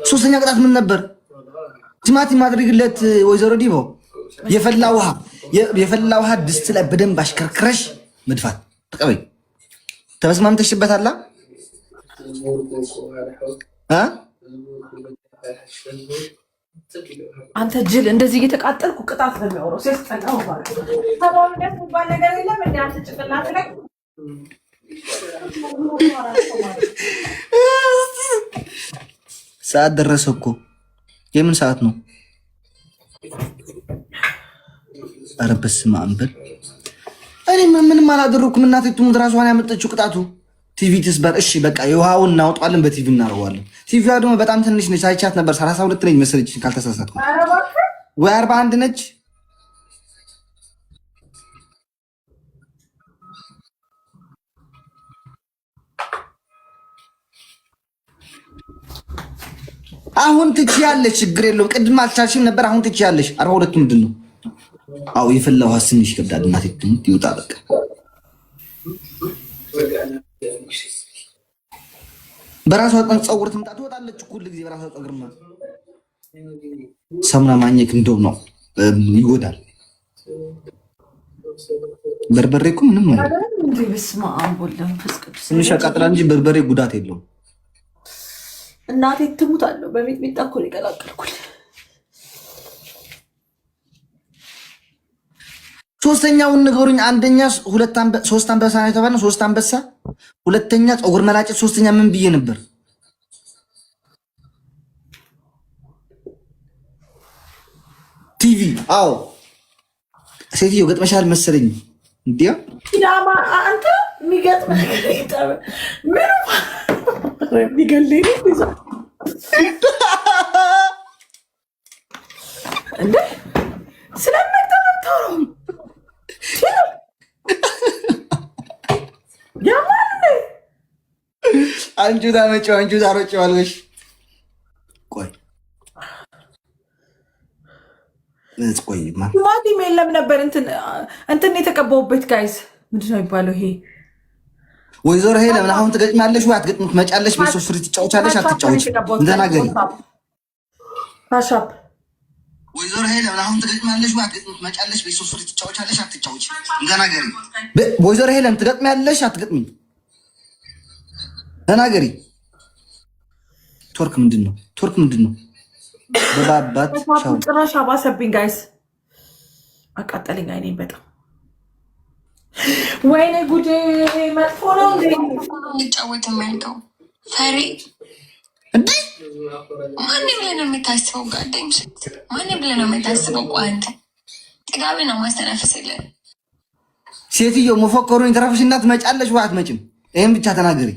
ሶስተኛ ቅጣት ምን ነበር? ቲማቲም ማድረግለት ወይዘሮ ዲቦ የፈላ ውሃ ድስት ላይ በደንብ አሽከርክረሽ መድፋት። ተቀበይ። ተበስማምተሽበታል? አንተ ጅል እንደዚህ እየተቃጠልኩ ቅጣት ነው የሚያወራው። ሲያስጠላው ማለት ነው። ታባው እንደምባል ነገር የለም እንዴ አንተ ጭቅላት ላይ ሰዓት ደረሰ እኮ። የምን ሰዓት ነው? ኧረ በስመ አብ በል። እኔ ምንም አላደረኩም። እናቴ ትሙት ራሷን ያመጣችው ቅጣቱ። ቲቪ ትስበር። እሺ በቃ የውሃውን እናወጣለን፣ በቲቪ እናደርገዋለን። ቲቪዋ ደግሞ በጣም ትንሽ ነች። አይቻት ነበር 32 ነች መሰለች ካልተሳሳትኩ፣ ወይ 41 ነች። አሁን ትችያለሽ፣ ችግር የለውም። ቅድም አልቻልሽም ነበር፣ አሁን ትችያለሽ። 42 ምንድን ነው? አዎ የፈላ ውሃ ትንሽ ይከብዳል። እናቴ ትሙት ይውጣ በቃ። በራሷ ቀን ፀጉር ትምጣ ትወጣለች እኮ ሁሉ ጊዜ በራሷ ፀጉርማ። ሰሙና ማኘክ እንደው ነው ይጎዳል። በርበሬ እኮ ምንም ማለት እንዴ በስመ አብ ወወልድ ወመንፈስ ቅዱስ። ትንሽ ያቃጥላል እንጂ በርበሬ ጉዳት የለውም። እናቴ ትሙት አለው በሚጥሚጣ እኮ ይቀላቀልኩል። ሶስተኛውን ንገሩኝ። አንደኛ ሶስት አንበሳ ነው የተባለው፣ 3 አንበሳ። ሁለተኛ ፀጉር መላጨት። ሶስተኛ ምን ብዬ ነበር? ቲቪ። አዎ ሴትዮ ገጥመሻል መሰለኝ። እንዲያ ዳማ አንተ የሚገጥም ነገር ይጣበ ምን የሚገለኝ እንዴ ስለምታወራው አንቺ ታመጪው አንቺ ታሮጪዋለሽ። ቆይ ቲማቲም የለም ነበር እንትን የተቀባውበት ጋይስ ምንድን ነው የሚባለው? ይሄ ወይዘሮ ሄለን አሁን ትገጥሚያለሽ ወይ አትገጥም? ትመጫለሽ? ቤተሰብ ፍሪ ትጫወቻለሽ አትጫወች? እንደናገሪ ካሻፕ ወይዘሮ ሄለን አሁን ትገጥሚያለሽ ወይ አትገጥም? ትመጫለሽ? ቤተሰብ ፍሪ ትጫወቻለሽ አትጫወች? እንደናገሪ ወይዘሮ ሄለን ትገጥሚያለሽ አትገጥሚ? ተናገሪ። ቶርክ ምንድን ነው? ቶርክ ምንድን ነው? በባባት ቻው። ጭራሽ አባሰብኝ ጋይስ፣ አቃጠለኝ አይኔን በጣም። ወይኔ ጉዴ መጥፎ ነው እንዴ! ሊጫወት የማይቀው ፈሪ እንዴ! ማን ብለህ ነው የምታስበው? ጋደኝ ማን ብለህ ነው የምታስበው? ቋንት ጥጋቢ ነው ማስተናፈስ የለን። ሴትዮ መፎከሩን የተረፈሽ እናት መጫለሽ ወይ አትመጭም? ይሄን ብቻ ተናገሪ።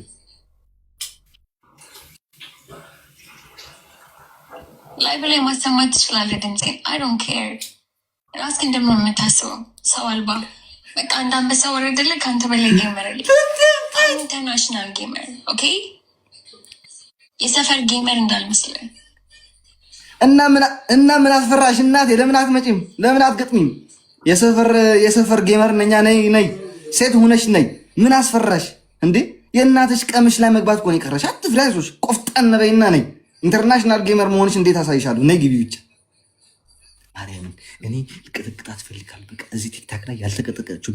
ላይ በላይ ማሰማት ትችላለህ ድምፄን። አይ ዶንት ኬር። ራስህን ደግሞ የምታስበው ሰው አልባ በቃ አንድ አንበሳ ወረደልህ። ከአንተ በላይ ጌመር ኢንተርናሽናል ጌመር። ኦኬ የሰፈር ጌመር እንዳልመስልህ። እና ምን አስፈራሽ እናቴ? ለምን አትመጪም? ለምን አትገጥሚም? የሰፈር ጌመር ነኛ። ነይ ሴት ሆነሽ ነይ። ምን አስፈራሽ እንዴ? የእናትሽ ቀምሽ ላይ መግባት እኮ ነው የቀረሽ። አትፍሪ፣ አይዞሽ፣ ቆፍጠን በይና ነይ። ኢንተርናሽናል ጌመር መሆንሽ እንዴት አሳይሻለሁ። ነይ ግቢ ብቻ። ማርያምን እኔ ልቀጠቅጣት ፈልጋለሁ። በቃ እዚህ ቲክታክ ላይ ያልተቀጠቀችው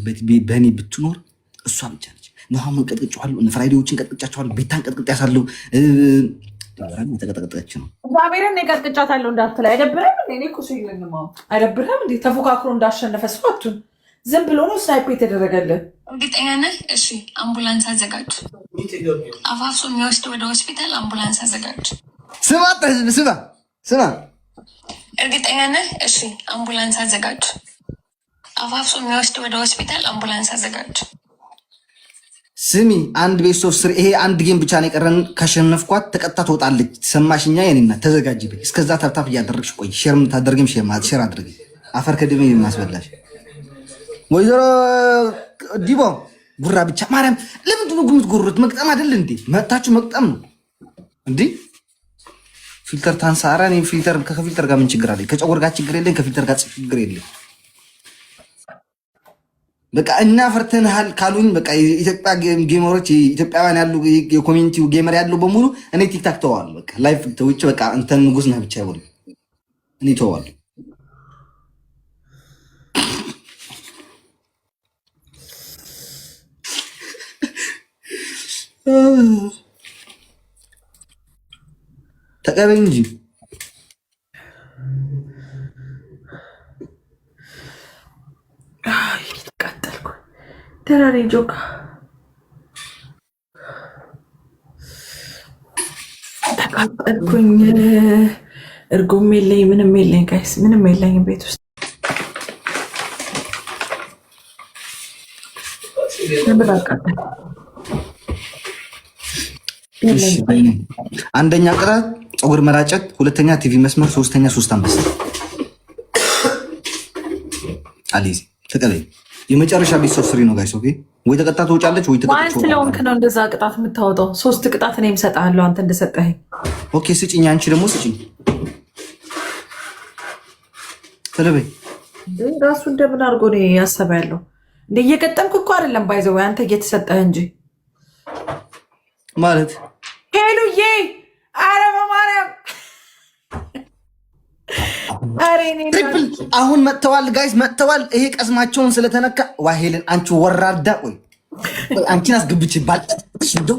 በእኔ ብትኖር እሷ ብቻ ነች። ነሐሙን ቀጥቅጫዋለሁ፣ ፍራይዴዎችን ቀጥቅጫቸዋለሁ፣ ቤታን ቀጥቅጫታለሁ። የተቀጠቀጠች ነው። እግዚአብሔርን ቀጥቅጫታለሁ እንዳትል አይደብርም? እኔ እኮ ሲልንማ አይደብርም እንዴ? ተፎካክሮ እንዳሸነፈ ሰዋቱን ዝም ብሎ ነው ስናይፕ የተደረገልን። እርግጠኛ ነህ? እሺ አምቡላንስ አዘጋጅ። አፋፍሶ የሚወስድ ወደ ሆስፒታል አምቡላንስ አዘጋጅ። ስማ እርግጠኛ ነህ? እሺ አምቡላንስ አዘጋጅ። አፋፍሶ የሚወስድ ወደ ሆስፒታል አምቡላንስ አዘጋጅ። ስሚ አንድ ቤት ሶፍ ስር ይሄ አንድ ጌም ብቻ ነው የቀረን። ካሸነፍኳት ተቀጣ ትወጣለች። ሰማሽኛ? የኔና ተዘጋጅብኝ። እስከዛ ታብታብ እያደረግሽ ቆይ። ሼር የምታደርግም ሼር አድርጊ። አፈር ከድሜ የማስበላሽ ወይዘሮ ዲቦ ጉራ ብቻ ማርያም። ለምንድን ነው የምትጎሩት? መቅጠም አይደል እንዴ? መጣችሁ መቅጠም ነው እንዴ? ፊልተር ታንሳራ። እኔ ፊልተር ከፊልተር ጋር ምን ችግር አለ? ከፀጉር ጋር ችግር የለኝ፣ ከፊልተር ጋር ችግር የለኝ። በቃ እና ፈርተንሃል ካሉኝ በቃ የኢትዮጵያ ጌመሮች ኢትዮጵያውያን ያሉ የኮሚኒቲው ጌመር ያለው በሙሉ እኔ ቲክታክ ተዋል በቃ ላይፍ ተውጭ በቃ አንተ ንጉስ ነህ ብቻ ይወል እኔ ተዋል። ተቀበል እንጂ ተቃጠልኩ። ተራሪ ጆካ ተቃጠልኩኝ። እርጎም የለኝ ምንም የለኝ ጋይስ፣ ምንም የለኝም ቤት ውስጥ አንደኛ ቅጣት ፀጉር መላጨት፣ ሁለተኛ ቲቪ መስመር፣ ሶስተኛ 3 አንበሳ አሊዚ ተቀበል። የመጨረሻ ቤት ሶስት ነው ጋይስ። ኦኬ ወይ ተቀጣ ትወጫለች ወይ ተቀጣ ማለት ስለሆንክ ነው እንደዛ ቅጣት የምታወጣው። 3 ቅጣት እኔም እሰጥሃለሁ አንተ እንደሰጠኸኝ። ኦኬ ስጪኝ፣ አንቺ ደግሞ ስጪኝ። ተለበይ ራሱ እንደምን አድርጎ ነው ያሰበ ያለው እንደ እየቀጠምክ እኮ አይደለም ባይዘው አንተ እየተሰጠህ እንጂ ማለት ሄሉዬ፣ አረ በማርያም ትሪፕል አሁን መጥተዋል ጋይስ መጥተዋል። ይሄ ቀስማቸውን ስለተነካ ዋሄልን አንቺ ወራዳ ቆይ አንቺን አስገብቼ ባልጠጥሽዶ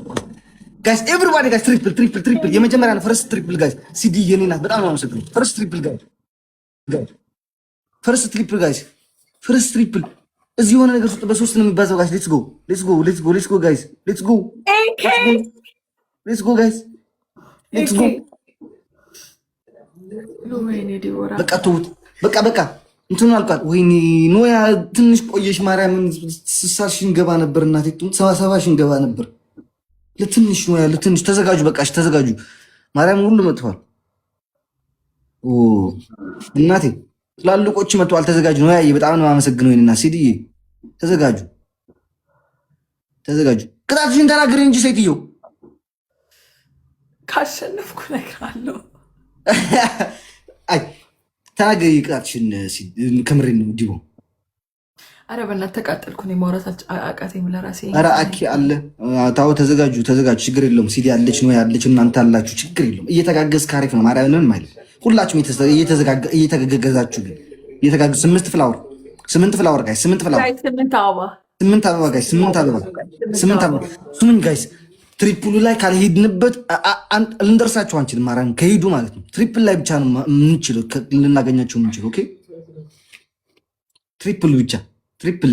ጋይስ ኤቭሪባዲ ጋይስ ትሪፕል ትሪፕል ትሪፕል የመጀመሪያ ነው። ፈርስት ትሪፕል ጋይስ ሲዲ የኔ ናት። በጣም ነው አመሰግናለሁ። ፈርስት ትሪፕል ጋይስ ፈርስት ትሪፕል ጋይስ ፈርስት ትሪፕል እዚህ የሆነ ነገር ውስጥ በ3 ነው የሚባዛው ጋይስ። ሌትስ ጎ ሌትስ ጎ ሌትስ ጎ ሌትስ ጎ ጋይስ ሌትስ ጎ ሌትስ ጎ ጋይስ ሌትስ ጎ። በቃ ተውት በቃ በቃ እንትኑ አልቋል። ወይኔ ኖያ ትንሽ ቆየሽ ማርያምን 60 ሺህ እንገባ ነበር እናቴ 70 ሺህ እንገባ ነበር። ለትንሽ ኖያ ለትንሽ ተዘጋጁ። በቃሽ ተዘጋጁ። ማርያም ሁሉ መጥቷል። ኦ እናቴ ትላልቆች መጥቷል። ተዘጋጁ። ኖያ በጣም ነው የማመሰግነው። ወይኔና ሲዲዬ ተዘጋጁ ተዘጋጁ። ቅጣትሽን ተናገሪ እንጂ ሴትዮ ካሸነፍኩ እነግርሃለሁ። አይ ተናገሪ ቅጣትሽን። ከምሬ ነው ዲቦ። አረ በእናትህ ተቃጠልኩ። እኔ ማውራት አቃተኝ ለራሴ። አረ አኪ አለ ታው ተዘጋጁ ተዘጋጁ። ችግር የለውም። ሲዲ ያለች ነው ያለች እናንተ አላችሁ። ችግር የለውም። እየተጋገዝ ካሪፍ ነው ማርያምን ማለት ሁላችሁም እየተገገዛችሁ ግን እየተጋገዙ 8 ፍላወር 8 ፍላወር ጋይስ 8 ፍላወር 8 አበባ 8 አበባ ጋይስ 8 አበባ 8 አበባ ስሙኝ ጋይስ። ትሪፕሉ ላይ ካልሄድንበት ልንደርሳችሁ አንችልም። ማርያም ከሄዱ ማለት ነው ትሪፕል ላይ ብቻ ነው የምንችለው ልናገኛቸው የምንችለው። ኦኬ ትሪፕል ብቻ ትሪፕል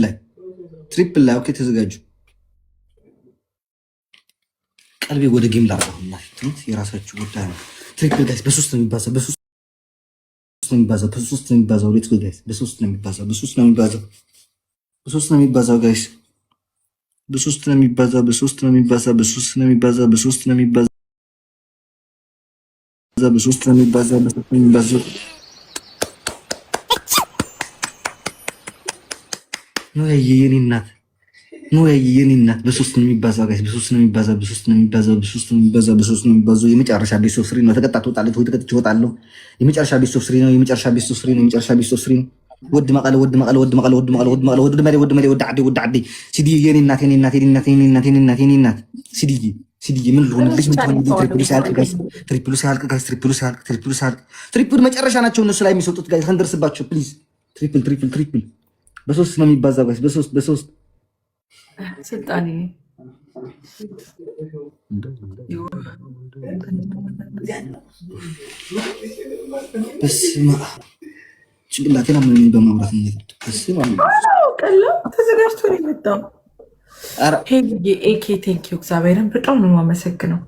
ላይ ኦኬ ተዘጋጁ። ቀልቤ ወደ ጌም ላርጋሁና የራሳችሁ ጉዳይ ነው። ትሪፕል ጋይስ በ3 ነው የሚባዛው በ3 ነው የሚባዛው በ3 ነው የሚባዛው። ሌትስ ጎ ጋይስ በ3 ነው የሚባዛው በ3 ነው የሚባዛው በ3 ነው የሚባዛው ጋይስ በ3 ነው የሚባዛው በ3 ነው የሚባዛው በ3 ነው የሚባዛው በ3 ነው የሚባዛው በ3 ነው የሚባዛው በ3 ነው የሚባዛው። ነው የኔ እናት ነው የኔ እናት በ3 ነው የሚባዛው ጋይስ በ3 ነው የሚባዛው በ3 ነው የሚባዛው በ3 ነው የሚባዛው በ3 ነው የሚባዛው። የመጨረሻ ቤት ሶፍት ፍሪ ነው። ተቀጣ ትወጣለች ወይ ተቀጥቼ እወጣለሁ። የመጨረሻ ቤት ሶፍት ፍሪ ነው። የመጨረሻ ቤት ሶፍት ፍሪ ነው። የመጨረሻ ቤት ሶፍት ፍሪ ነው። ወድ መቀለ ወድ መቀለ ወድ መቀለ ወድ መቀለ ወድ መቀለ ወድ መቀለ ወድ መቀለ ወድ አዲ ወድ አዲ ሲዲ የኔ እናት የኔ እናት የኔ እናት የኔ እናት የኔ እናት የኔ እናት ሲዲ ሲዲ ምን ልሆንልሽ? ምን ትሪፕሉ ሲያልቅ ጋይስ ትሪፕሉ ሲያልቅ ጋይስ ትሪፕሉ ሲያልቅ ትሪፕሉ ሲያልቅ ትሪፕሉ መጨረሻ ናቸው እነሱ ላይ የሚሰጡት ጋይስ ከንደርስባቸው ፕሊዝ። ትሪፕል ትሪፕል ትሪፕል በ3 ነው የሚባዛው ጋይስ በ3 ስልጣኔ በስመ አብ ጭንቅላቴን አመመኝ በማውራት ነው። በስመ አብ ቀላ ተዘጋጅቶ ነው የመጣው። ሄይ ኤኬ ቴንኪው እግዚአብሔርን በጣም ነው የማመሰግነው።